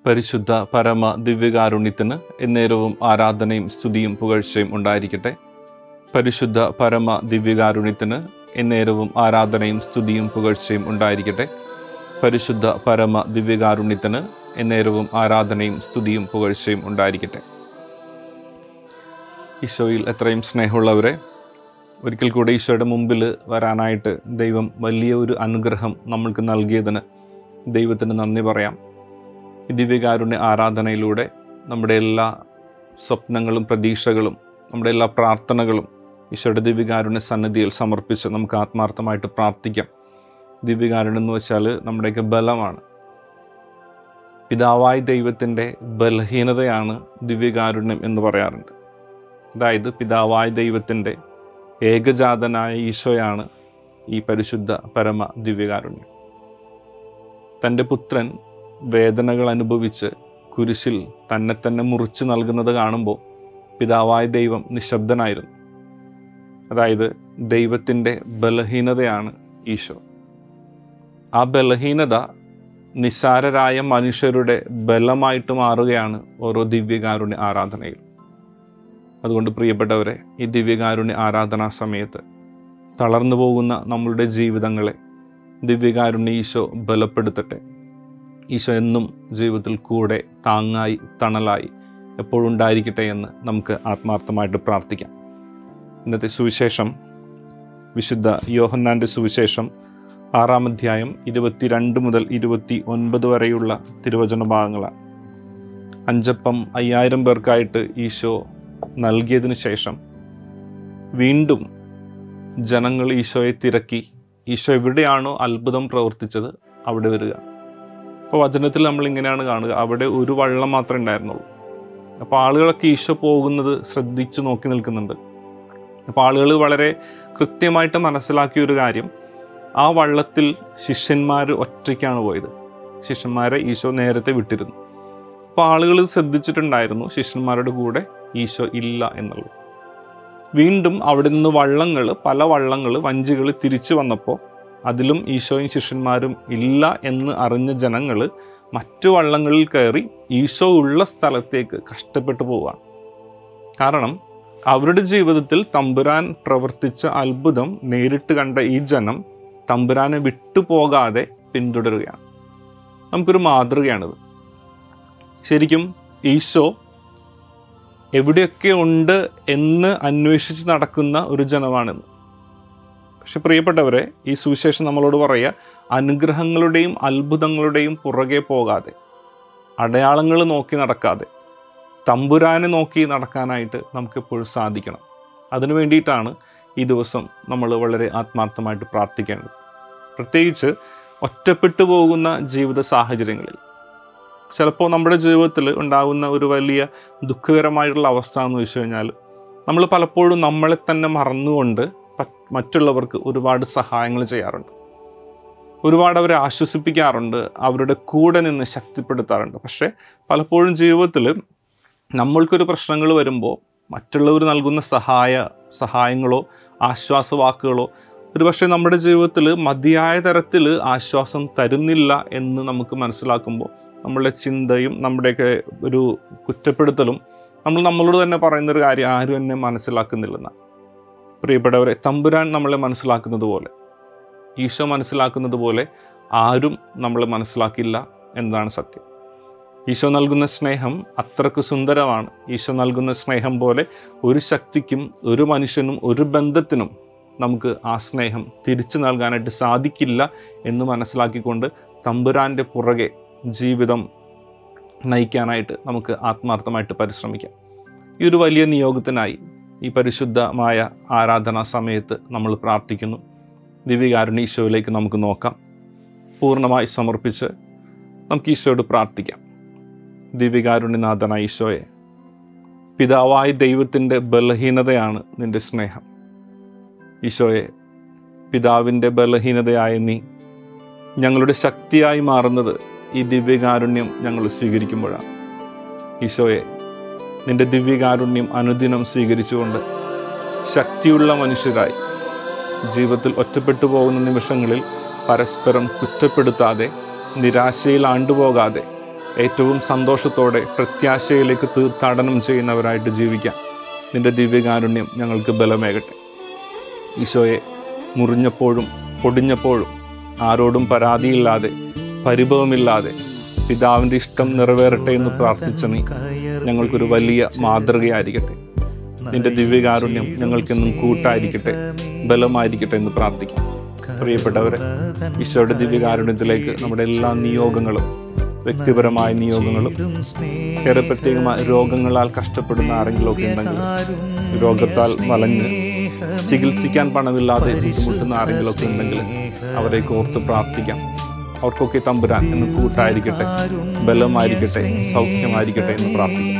പരിശുദ്ധ പരമ ദിവ്യകാരുണ്യത്തിന് എന്നേരവും ആരാധനയും സ്തുതിയും പുകഴ്ചയും ഉണ്ടായിരിക്കട്ടെ. പരിശുദ്ധ പരമ ദിവ്യകാരുണ്യത്തിന് എന്നേരവും ആരാധനയും സ്തുതിയും പുകഴ്ചയും ഉണ്ടായിരിക്കട്ടെ. പരിശുദ്ധ പരമ ദിവ്യകാരുണ്യത്തിന് എന്നേരവും ആരാധനയും സ്തുതിയും പുകഴ്ചയും ഉണ്ടായിരിക്കട്ടെ. ഈശോയിൽ എത്രയും സ്നേഹമുള്ളവരെ, ഒരിക്കൽ കൂടെ ഈശോയുടെ മുമ്പിൽ വരാനായിട്ട് ദൈവം വലിയ ഒരു അനുഗ്രഹം നമ്മൾക്ക് നൽകിയതിന് ദൈവത്തിന് നന്ദി പറയാം. ഈ ദിവ്യകാരുണ്യ ആരാധനയിലൂടെ നമ്മുടെ എല്ലാ സ്വപ്നങ്ങളും പ്രതീക്ഷകളും നമ്മുടെ എല്ലാ പ്രാർത്ഥനകളും ഈശോയുടെ ദിവ്യകാരുണ്യ സന്നിധിയിൽ സമർപ്പിച്ച് നമുക്ക് ആത്മാർത്ഥമായിട്ട് പ്രാർത്ഥിക്കാം. ദിവ്യകാരുണ്യം എന്ന് വെച്ചാൽ നമ്മുടെയൊക്കെ ബലമാണ്. പിതാവായ ദൈവത്തിൻ്റെ ബലഹീനതയാണ് ദിവ്യകാരുണ്യം എന്ന് പറയാറുണ്ട്. അതായത് പിതാവായ ദൈവത്തിൻ്റെ ഏകജാതനായ ഈശോയാണ് ഈ പരിശുദ്ധ പരമ ദിവ്യകാരുണ്യം. തൻ്റെ പുത്രൻ വേദനകൾ അനുഭവിച്ച് കുരിശിൽ തന്നെ മുറിച്ച് നൽകുന്നത് കാണുമ്പോൾ പിതാവായ ദൈവം നിശബ്ദനായിരുന്നു. അതായത് ദൈവത്തിൻ്റെ ബലഹീനതയാണ് ഈശോ. ആ ബലഹീനത നിസ്സാരരായ മനുഷ്യരുടെ ബലമായിട്ട് മാറുകയാണ് ഓരോ ദിവ്യകാരുണ്യ ആരാധനയിൽ. അതുകൊണ്ട് പ്രിയപ്പെട്ടവരെ, ഈ ദിവ്യകാരുണ്യ ആരാധനാ സമയത്ത് തളർന്നു പോകുന്ന നമ്മളുടെ ജീവിതങ്ങളെ ദിവ്യകാരുണ്യ ഈശോ ബലപ്പെടുത്തട്ടെ. ഈശോ എന്നും ജീവിതത്തിൽ കൂടെ താങ്ങായി തണലായി എപ്പോഴും ഉണ്ടായിരിക്കട്ടെ എന്ന് നമുക്ക് ആത്മാർത്ഥമായിട്ട് പ്രാർത്ഥിക്കാം. ഇന്നത്തെ സുവിശേഷം വിശുദ്ധ യോഹന്നാൻ്റെ സുവിശേഷം 6-ാം അധ്യായം 22 മുതൽ 29 വരെയുള്ള തിരുവചന ഭാഗങ്ങളാണ്. 5 അപ്പം 5000 പേർക്കായിട്ട് ഈശോ നൽകിയതിനു ശേഷം വീണ്ടും ജനങ്ങൾ ഈശോയെ തിരക്കി ഈശോ എവിടെയാണോ അത്ഭുതം പ്രവർത്തിച്ചത് അവിടെ വരിക. അപ്പോൾ വചനത്തിൽ നമ്മൾ ഇങ്ങനെയാണ് കാണുക, അവിടെ ഒരു വള്ളം മാത്രമേ ഉണ്ടായിരുന്നുള്ളൂ. അപ്പോൾ ആളുകളൊക്കെ ഈശോ പോകുന്നത് ശ്രദ്ധിച്ച് നോക്കി നിൽക്കുന്നുണ്ട്. അപ്പോൾ ആളുകൾ വളരെ കൃത്യമായിട്ട് മനസ്സിലാക്കിയ ഒരു കാര്യം, ആ വള്ളത്തിൽ ശിഷ്യന്മാർ ഒറ്റയ്ക്കാണ് പോയത്. ശിഷ്യന്മാരെ ഈശോ നേരത്തെ വിട്ടിരുന്നു. അപ്പോൾ ആളുകൾ ശ്രദ്ധിച്ചിട്ടുണ്ടായിരുന്നു ശിഷ്യന്മാരുടെ കൂടെ ഈശോ ഇല്ല എന്നുള്ളത്. വീണ്ടും അവിടെ നിന്ന് പല വള്ളങ്ങൾ വഞ്ചികൾ തിരിച്ചു വന്നപ്പോൾ അതിലും ഈശോയും ശിഷ്യന്മാരും ഇല്ല എന്ന് അറിഞ്ഞ ജനങ്ങൾ മറ്റു വള്ളങ്ങളിൽ കയറി ഈശോ ഉള്ള സ്ഥലത്തേക്ക് കഷ്ടപ്പെട്ടു പോവുകയാണ്. കാരണം അവരുടെ ജീവിതത്തിൽ തമ്പുരാൻ പ്രവർത്തിച്ച അത്ഭുതം നേരിട്ട് കണ്ട ഈ ജനം തമ്പുരാനെ വിട്ടുപോകാതെ പിന്തുടരുകയാണ്. നമുക്കൊരു മാതൃകയാണിത്. ശരിക്കും ഈശോ എവിടെയൊക്കെ ഉണ്ട് എന്ന് അന്വേഷിച്ച് നടക്കുന്ന ഒരു ജനമാണെന്ന്. പക്ഷെ പ്രിയപ്പെട്ടവരെ, ഈ സുവിശേഷം നമ്മളോട് പറയുക, അനുഗ്രഹങ്ങളുടെയും അത്ഭുതങ്ങളുടെയും പുറകെ പോകാതെ, അടയാളങ്ങൾ നോക്കി നടക്കാതെ തമ്പുരാനെ നോക്കി നടക്കാനായിട്ട് നമുക്കെപ്പോഴും സാധിക്കണം. അതിനു വേണ്ടിയിട്ടാണ് ഈ ദിവസം നമ്മൾ വളരെ ആത്മാർത്ഥമായിട്ട് പ്രാർത്ഥിക്കേണ്ടത്. പ്രത്യേകിച്ച് ഒറ്റപ്പെട്ടു പോകുന്ന ജീവിത സാഹചര്യങ്ങളിൽ ചിലപ്പോൾ നമ്മുടെ ജീവിതത്തിൽ ഉണ്ടാകുന്ന ഒരു വലിയ ദുഃഖകരമായിട്ടുള്ള അവസ്ഥ എന്ന് വെച്ച് കഴിഞ്ഞാൽ, നമ്മൾ പലപ്പോഴും നമ്മളെ തന്നെ മറന്നുകൊണ്ട് മറ്റുള്ളവർക്ക് ഒരുപാട് സഹായങ്ങൾ ചെയ്യാറുണ്ട്, ഒരുപാട് അവരെ ആശ്വസിപ്പിക്കാറുണ്ട്, അവരുടെ കൂടെ നിന്ന് ശക്തിപ്പെടുത്താറുണ്ട്. പക്ഷേ പലപ്പോഴും ജീവിതത്തിൽ നമ്മൾക്കൊരു പ്രശ്നങ്ങൾ വരുമ്പോൾ മറ്റുള്ളവർ നൽകുന്ന സഹായങ്ങളോ ആശ്വാസവാക്കുകളോ ഒരുപക്ഷെ നമ്മുടെ ജീവിതത്തിൽ മതിയായ തരത്തിൽ ആശ്വാസം തരുന്നില്ല എന്ന് നമുക്ക് മനസ്സിലാക്കുമ്പോൾ നമ്മളുടെ ചിന്തയും നമ്മുടെയൊക്കെ ഒരു കുറ്റപ്പെടുത്തലും നമ്മളോട് തന്നെ പറയുന്നൊരു കാര്യം, ആരും എന്നെ മനസ്സിലാക്കുന്നില്ലെന്നാണ്. പ്രിയപ്പെട്ടവരെ, തമ്പുരാൻ നമ്മളെ മനസ്സിലാക്കുന്നത് പോലെ, ഈശോ മനസ്സിലാക്കുന്നത് പോലെ ആരും നമ്മളെ മനസ്സിലാക്കില്ല എന്നതാണ് സത്യം. ഈശോ നൽകുന്ന സ്നേഹം അത്രക്ക് സുന്ദരമാണ്. ഈശോ നൽകുന്ന സ്നേഹം പോലെ ഒരു ശക്തിക്കും ഒരു മനുഷ്യനും ഒരു ബന്ധത്തിനും നമുക്ക് ആ സ്നേഹം തിരിച്ചു നൽകാനായിട്ട് സാധിക്കില്ല എന്ന് മനസ്സിലാക്കിക്കൊണ്ട് തമ്പുരാൻ്റെ പുറകെ ജീവിതം നയിക്കാനായിട്ട് നമുക്ക് ആത്മാർത്ഥമായിട്ട് പരിശ്രമിക്കാം. ഈ ഒരു വലിയ നിയോഗത്തിനായി ഈ പരിശുദ്ധമായ ആരാധനാ സമയത്ത് നമ്മൾ പ്രാർത്ഥിക്കുന്നു. ദിവ്യകാരുണ്യ ഈശോയിലേക്ക് നമുക്ക് നോക്കാം. പൂർണ്ണമായി സമർപ്പിച്ച് നമുക്ക് ഈശോയോട് പ്രാർത്ഥിക്കാം. ദിവ്യകാരുണ്യനാഥനായ ഈശോയെ, പിതാവായ ദൈവത്തിൻ്റെ ബലഹീനതയാണ് നിൻ്റെ സ്നേഹം. ഈശോയെ, പിതാവിൻ്റെ ബലഹീനതയായ നീ ഞങ്ങളുടെ ശക്തിയായി മാറുന്നത് ഈ ദിവ്യകാരുണ്യം ഞങ്ങൾ സ്വീകരിക്കുമ്പോഴാണ്. ഈശോയെ, നിൻ്റെ ദിവ്യകാരുണ്യം അനുദിനം സ്വീകരിച്ചുകൊണ്ട് ശക്തിയുള്ള മനുഷ്യരായി ജീവിതത്തിൽ ഒറ്റപ്പെട്ടു പോകുന്ന നിമിഷങ്ങളിൽ പരസ്പരം കുറ്റപ്പെടുത്താതെ, നിരാശയിൽ ആണ്ടുപോകാതെ ഏറ്റവും സന്തോഷത്തോടെ പ്രത്യാശയിലേക്ക് തീർത്ഥാടനം ചെയ്യുന്നവരായിട്ട് ജീവിക്കാം നിൻ്റെ ദിവ്യകാരുണ്യം ഞങ്ങൾക്ക് ബലമേകട്ടെ. ഈശോയെ, മുറിഞ്ഞപ്പോഴും പൊടിഞ്ഞപ്പോഴും ആരോടും പരാതിയില്ലാതെ പരിഭവമില്ലാതെ പിതാവിൻ്റെ ഇഷ്ടം നിറവേറട്ടെ എന്ന് പ്രാർത്ഥിച്ച നീ ഞങ്ങൾക്കൊരു വലിയ മാതൃകയായിരിക്കട്ടെ. നിൻ്റെ ദിവ്യകാരുണ്യം ഞങ്ങൾക്കെന്നും കൂട്ടായിരിക്കട്ടെ, ബലമായിരിക്കട്ടെ എന്ന് പ്രാർത്ഥിക്കാം. പ്രിയപ്പെട്ടവരെ, ഈശോയുടെ ദിവ്യകാരുണ്യത്തിലേക്ക് നമ്മുടെ എല്ലാ നിയോഗങ്ങളും, വ്യക്തിപരമായ നിയോഗങ്ങളും, ഏറെ പ്രത്യേകമായ രോഗങ്ങളാൽ കഷ്ടപ്പെടുന്ന ആരെങ്കിലുമൊക്കെ ഉണ്ടെങ്കിൽ, രോഗത്താൽ വലഞ്ഞ് ചികിത്സിക്കാൻ പണമില്ലാതെ ബുദ്ധിമുട്ടുന്ന ആരെങ്കിലുമൊക്കെ ഉണ്ടെങ്കിൽ അവരെ ഓർത്ത് പ്രാർത്ഥിക്കാം. അവർക്കൊക്കെ തമ്പുരാൻ എന്ന് കൂട്ടായിരിക്കട്ടെ, ബലമായിരിക്കട്ടെ, സൗഖ്യമായിരിക്കട്ടെ എന്ന് പ്രാർത്ഥിക്കാം.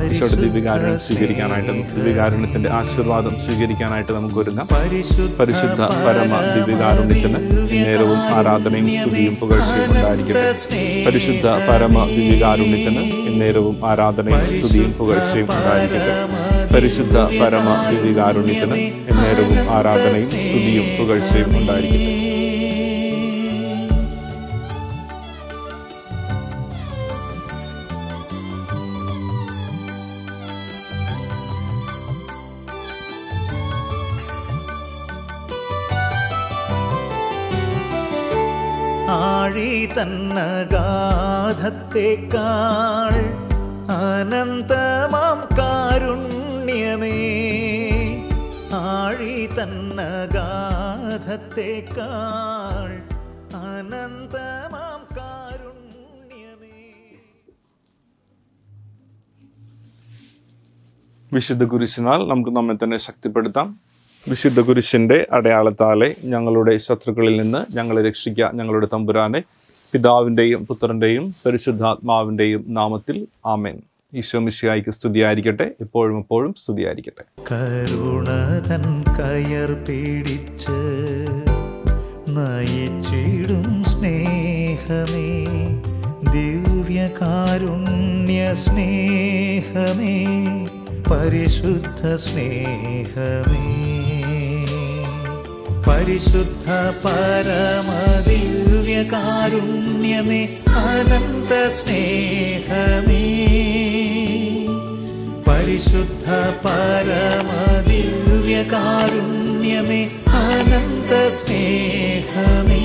ഈശോയുടെ ദിവ്യകാരുണ്യം സ്വീകരിക്കാനായിട്ട്, ദിവ്യകാരുണ്യത്തിൻ്റെ ആശീർവാദം സ്വീകരിക്കാനായിട്ട് നമുക്ക് ഒരുങ്ങാം. പരിശുദ്ധ പരമ ദിവ്യകാരുണ്യത്തിന് നേരവും ആരാധനയും സ്തുതിയും പുകഴ്ചയും ഉണ്ടായിരിക്കട്ടെ. പരിശുദ്ധ പരമ ദിവ്യകാരുണ്യത്തിന് നേരവും ആരാധനയും സ്തുതിയും പുകഴ്ചയും ഉണ്ടായിരിക്കട്ടെ. പരിശുദ്ധ പരമ ദിവ്യകാരുണ്യത്തിന് നേരവും ആരാധനയും സ്തുതിയും പുകഴ്ചയും ഉണ്ടായിരിക്കട്ടെ. ആഴി തന്നഗാധത്തേക്കാൾ അനന്തമാം കാരുണ്യമേ, ആഴി തന്നഗാധത്തേക്കാൾ അനന്തമാം കാരുണ്യമേ. വിശുദ്ധ കുരിശിനാൽ നമുക്ക് നമ്മെ തന്നെ ശക്തിപ്പെടുത്താം. വിശുദ്ധ കുരിശിൻ്റെ അടയാളത്താലെ ഞങ്ങളുടെ ശത്രുക്കളിൽ നിന്ന് ഞങ്ങളെ രക്ഷിക്കുക ഞങ്ങളുടെ തമ്പുരാനെ. പിതാവിൻ്റെയും പുത്രൻ്റെയും പരിശുദ്ധാത്മാവിൻ്റെയും നാമത്തിൽ ആമേൻ. ഈശോ മിശിഹായ്ക്ക് സ്തുതിയായിരിക്കട്ടെ, എപ്പോഴും എപ്പോഴും സ്തുതിയായിരിക്കട്ടെ. കരുണതൻ കയർ പിടിച്ച് നയിച്ചിടും സ്നേഹമേ, ദിവ്യകാരുണ്യ സ്നേഹമേ, പരിശുദ്ധ സ്നേഹമേ, പരിശുദ്ധ പരമദിവ്യകാരുണ്യമേ, അനന്ത സ്നേഹമേ, പരിശുദ്ധ പരമദിവ്യകാരുണ്യമേ, അനന്ത സ്നേഹമേ.